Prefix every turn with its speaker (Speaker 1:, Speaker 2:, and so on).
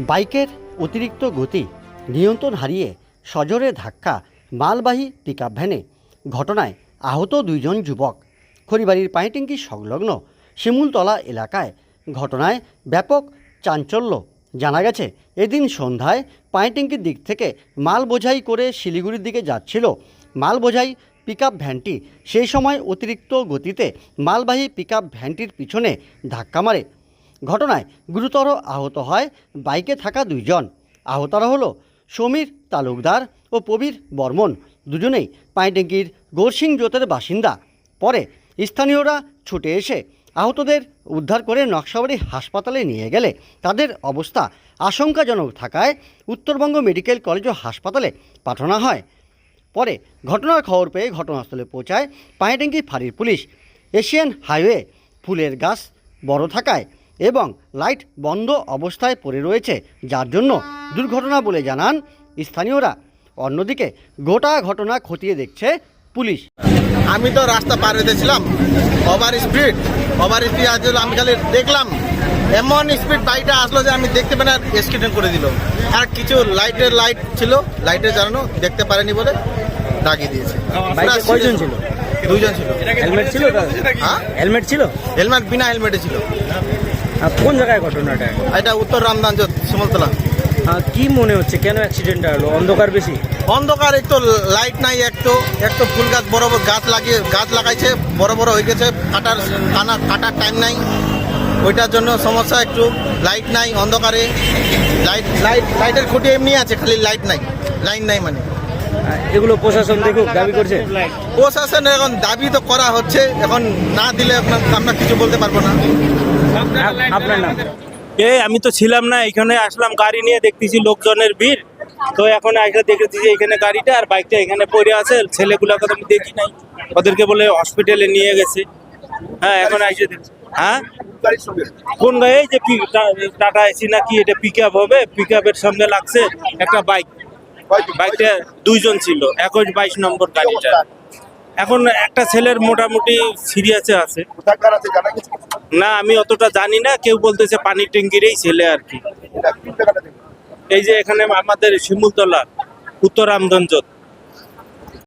Speaker 1: বাইকের অতিরিক্ত গতি, নিয়ন্ত্রণ হারিয়ে সজোরে ধাক্কা মালবাহী পিকআপ ভ্যানে। ঘটনায় আহত 2 জন যুবক। খড়িবাড়ির পানিট্যাঙ্কি সংলগ্ন শিমুলতলা এলাকায় ঘটনায় ব্যাপক চাঞ্চল্য। জানা গেছে, এদিন সন্ধ্যায় পানিট্যাঙ্কির দিক থেকে মাল বোঝাই করে শিলিগুড়ির দিকে যাচ্ছিল মাল বোঝাই পিকআপ ভ্যানটি। সেই সময় অতিরিক্ত গতিতে মালবাহী পিকআপ ভ্যানটির পিছনে ধাক্কা মারে। ঘটনায় গুরুতর আহত হয় বাইকে থাকা 2 জন। আহতরা হলো সমীর তালুকদার ও প্রবীর বর্মন। দুজনেই পানিট্যাঙ্কির গোরসিং জোতের বাসিন্দা। পরে স্থানীয়রা ছুটে এসে আহতদের উদ্ধার করে নকশাবাড়ি হাসপাতালে নিয়ে গেলে তাদের অবস্থা আশঙ্কাজনক থাকায় উত্তরবঙ্গ মেডিকেল কলেজ ও হাসপাতালে পাঠানো হয়। পরে ঘটনার খবর পেয়ে ঘটনাস্থলে পৌঁছায় পানিট্যাঙ্কি ফাঁড়ির পুলিশ। এশিয়ান হাইওয়ে ফুলের গাছ বড় থাকায় এবং লাইট বন্ধ অবস্থায় পড়ে রয়েছে, যার জন্য দুর্ঘটনা বলে জানান স্থানীয়রা। অন্যদিকে গোটা ঘটনা খতিয়ে দেখছে পুলিশ।
Speaker 2: আমি তো রাস্তা পার হইতেছিলাম, ওভার স্পিড আসছিল। আমি খালি দেখলাম এমন স্পিড বাইকটা আসলো যে আমি দেখতে পাই না, অ্যাক্সিডেন্ট করে দিল। আর কিছু লাইট ছিল, লাইটের জ্বালানো দেখতে পারেনি বলে দাগিয়ে দিয়েছে।
Speaker 3: কয়জন ছিল?
Speaker 2: 2 জন ছিল।
Speaker 3: হেলমেট ছিল?
Speaker 2: হ্যাঁ,
Speaker 3: হেলমেট ছিল।
Speaker 2: হেলমেট বিনা হেলমেটে ছিল।
Speaker 3: কোন জায়গায় ঘটনাটা?
Speaker 2: এটা উত্তর রামদানজোত শিমুলতলা।
Speaker 3: কি মনে হচ্ছে কেন অ্যাক্সিডেন্টটা হলো? অন্ধকার বেশি?
Speaker 2: অন্ধকার, এক তো লাইট নাই, এক তো ফুল গাছ বড় বড় গাছ লাগাইছে, বড় বড় হয়ে গেছে, কাটার টাইম নাই। ওইটার জন্য সমস্যা একটু। লাইট নাই, অন্ধকারে লাইটের খুঁটি এমনি আছে, খালি লাইট নাই, লাইন নাই। মানে
Speaker 3: এগুলো প্রশাসন দেখুক দাবি করছে।
Speaker 2: প্রশাসন এখন দাবি তো করা হচ্ছে, এখন না দিলে আমরা কিছু বলতে পারবো না।
Speaker 3: আপনার নাম?
Speaker 4: আমি তো ছিলাম না, এখানে আসলাম গাড়ি নিয়ে, দেখতেছি লোকজনের ভিড়। তো এখন আইসা দেখেছি যে এখানে গাড়িটা আর বাইকটা এখানে পড়ে আছে। ছেলেগুলোকে তো আমি দেখি নাই, ওদেরকে বলে হসপিটালে নিয়ে গেছে। হ্যাঁ, এখন আইসে দেখছি। হ্যাঁ, কোন গাড়ি? এই যে টাটা এসি নাকি, এটা পিকআপ হবে। পিকআপের সঙ্গে লাগছে একটা বাইকটা 2 জন ছিল, 21-22 নম্বর গাড়িটা। এখন একটা ছেলের মোটামুটি সিরিয়াসে আছে। না, আমি অতটা জানি না। কেউ বলতেছে পানির ট্যাঙ্কিরই ছেলে আর কি। এই যে এখানে আমাদের শিমুলতলা উত্তর রামগঞ্জ।